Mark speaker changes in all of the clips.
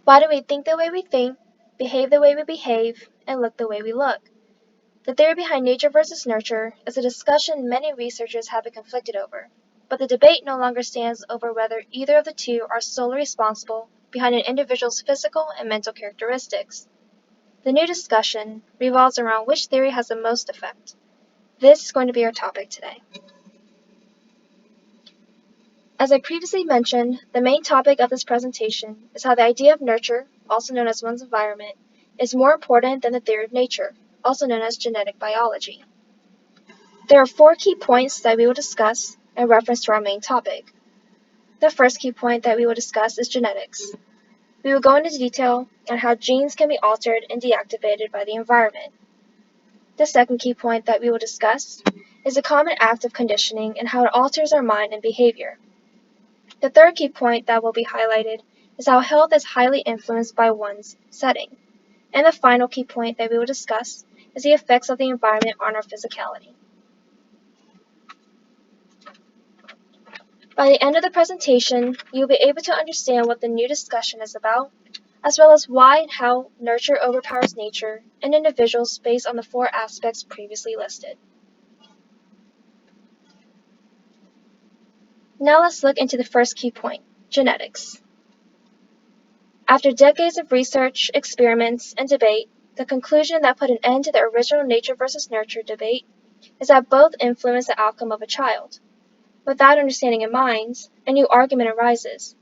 Speaker 1: Why do we think the way we think, behave the way we behave, and look the way we look? The theory behind nature versus nurture is a discussion many researchers have been conflicted over, but the debate no longer stands over whether either of the two are solely responsible behind an individual's physical and mental characteristics. The new discussion revolves around which theory has the most effect. This is going to be our topic today. As I previously mentioned, the main topic of this presentation is how the idea of nurture, also known as one's environment, is more important than the theory of nature, also known as genetic biology. There are 4 key points that we will discuss in reference to our main topic. The first key point that we will discuss is genetics. We will go into detail on how genes can be altered and deactivated by the environment. The second key point that we will discuss is a common act of conditioning and how it alters our mind and behavior. The third key point that will be highlighted is how health is highly influenced by one's setting. And the final key point that we will discuss is the effects of the environment on our physicality. By the end of the presentation, you will be able to understand what the new discussion is about, as well as why and how nurture overpowers nature and individuals based on the 4 aspects previously listed. Now let's look into the first key point, genetics. After decades of research, experiments, and debate, the conclusion that put an end to the original nature versus nurture debate is that both influence the outcome of a child. With that understanding in mind, a new argument arises.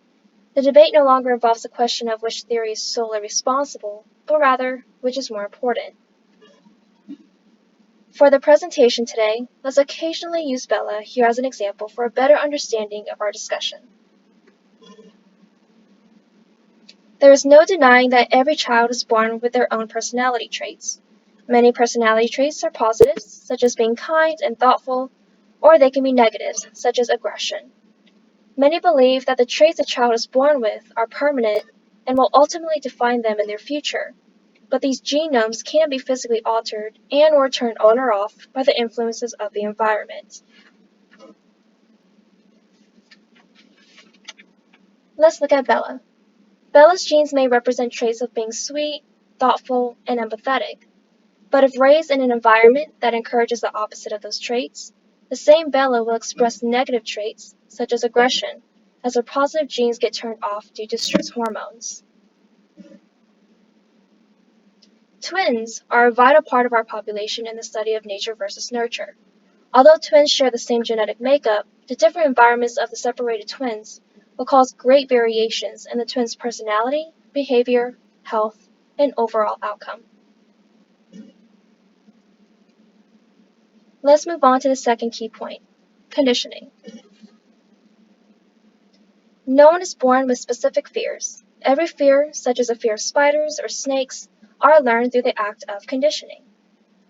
Speaker 1: The debate no longer involves the question of which theory is solely responsible, but rather, which is more important. For the presentation today, let's occasionally use Bella here as an example for a better understanding of our discussion. There is no denying that every child is born with their own personality traits. Many personality traits are positives, such as being kind and thoughtful, or they can be negatives, such as aggression. Many believe that the traits a child is born with are permanent and will ultimately define them in their future, but these genomes can be physically altered and or turned on or off by the influences of the environment. Let's look at Bella. Bella's genes may represent traits of being sweet, thoughtful, and empathetic, but if raised in an environment that encourages the opposite of those traits, the same Bella will express negative traits, such as aggression, as her positive genes get turned off due to stress hormones. Twins are a vital part of our population in the study of nature versus nurture. Although twins share the same genetic makeup, the different environments of the separated twins will cause great variations in the twins' personality, behavior, health, and overall outcome. Let's move on to the second key point, conditioning. No one is born with specific fears. Every fear, such as a fear of spiders or snakes, are learned through the act of conditioning.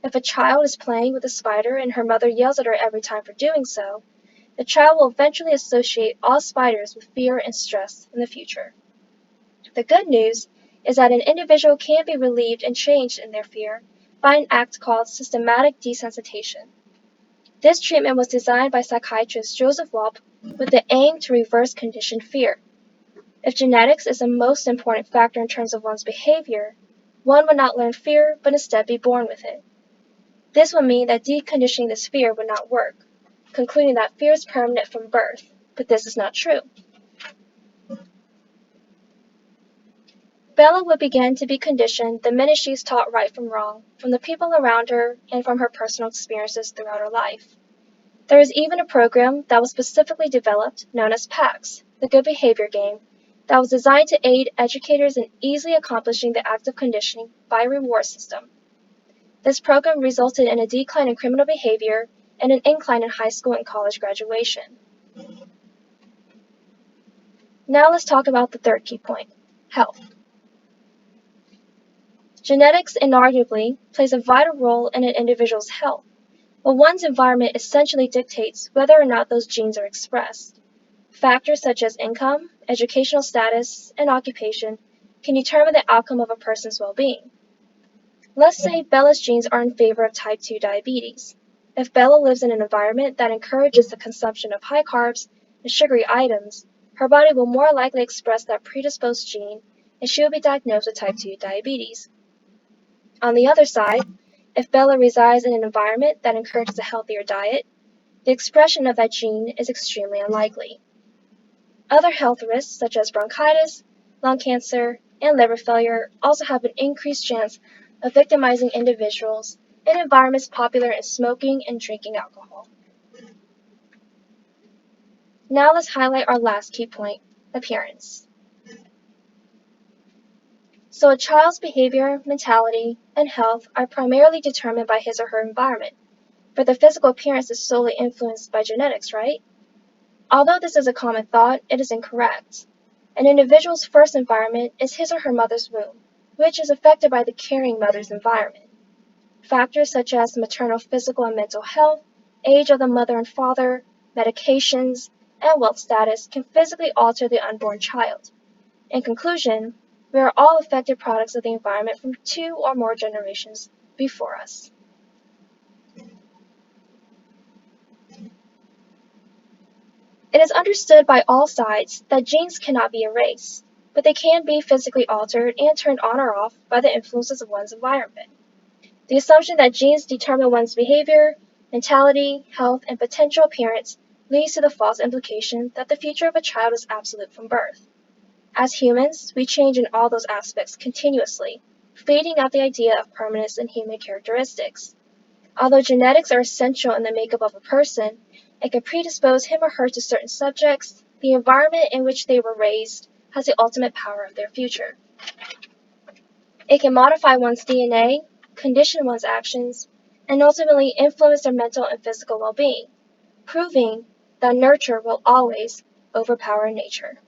Speaker 1: If a child is playing with a spider and her mother yells at her every time for doing so, the child will eventually associate all spiders with fear and stress in the future. The good news is that an individual can be relieved and changed in their fear by an act called systematic desensitization. This treatment was designed by psychiatrist Joseph Walp with the aim to reverse conditioned fear. If genetics is the most important factor in terms of one's behavior, one would not learn fear but instead be born with it. This would mean that deconditioning this fear would not work, concluding that fear is permanent from birth, but this is not true. Bella would begin to be conditioned the minute she is taught right from wrong, from the people around her and from her personal experiences throughout her life. There is even a program that was specifically developed known as PAX, the Good Behavior Game, that was designed to aid educators in easily accomplishing the act of conditioning by a reward system. This program resulted in a decline in criminal behavior and an incline in high school and college graduation. Now let's talk about the third key point, health. Genetics inarguably plays a vital role in an individual's health, but one's environment essentially dictates whether or not those genes are expressed. Factors such as income, educational status, and occupation can determine the outcome of a person's well-being. Let's say Bella's genes are in favor of type 2 diabetes. If Bella lives in an environment that encourages the consumption of high carbs and sugary items, her body will more likely express that predisposed gene and she will be diagnosed with type 2 diabetes. On the other side, if Bella resides in an environment that encourages a healthier diet, the expression of that gene is extremely unlikely. Other health risks, such as bronchitis, lung cancer, and liver failure, also have an increased chance of victimizing individuals in environments popular in smoking and drinking alcohol. Now let's highlight our last key point, appearance. So a child's behavior, mentality, and health are primarily determined by his or her environment, but the physical appearance is solely influenced by genetics, right? Although this is a common thought, it is incorrect. An individual's first environment is his or her mother's womb, which is affected by the carrying mother's environment. Factors such as maternal physical and mental health, age of the mother and father, medications, and wealth status can physically alter the unborn child. In conclusion, we are all affected products of the environment from 2 or more generations before us. It is understood by all sides that genes cannot be erased, but they can be physically altered and turned on or off by the influences of one's environment. The assumption that genes determine one's behavior, mentality, health, and potential appearance leads to the false implication that the future of a child is absolute from birth. As humans, we change in all those aspects continuously, fading out the idea of permanence in human characteristics. Although genetics are essential in the makeup of a person, and can predispose him or her to certain subjects, the environment in which they were raised has the ultimate power of their future. It can modify one's DNA, condition one's actions, and ultimately influence their mental and physical well-being, proving that nurture will always overpower nature.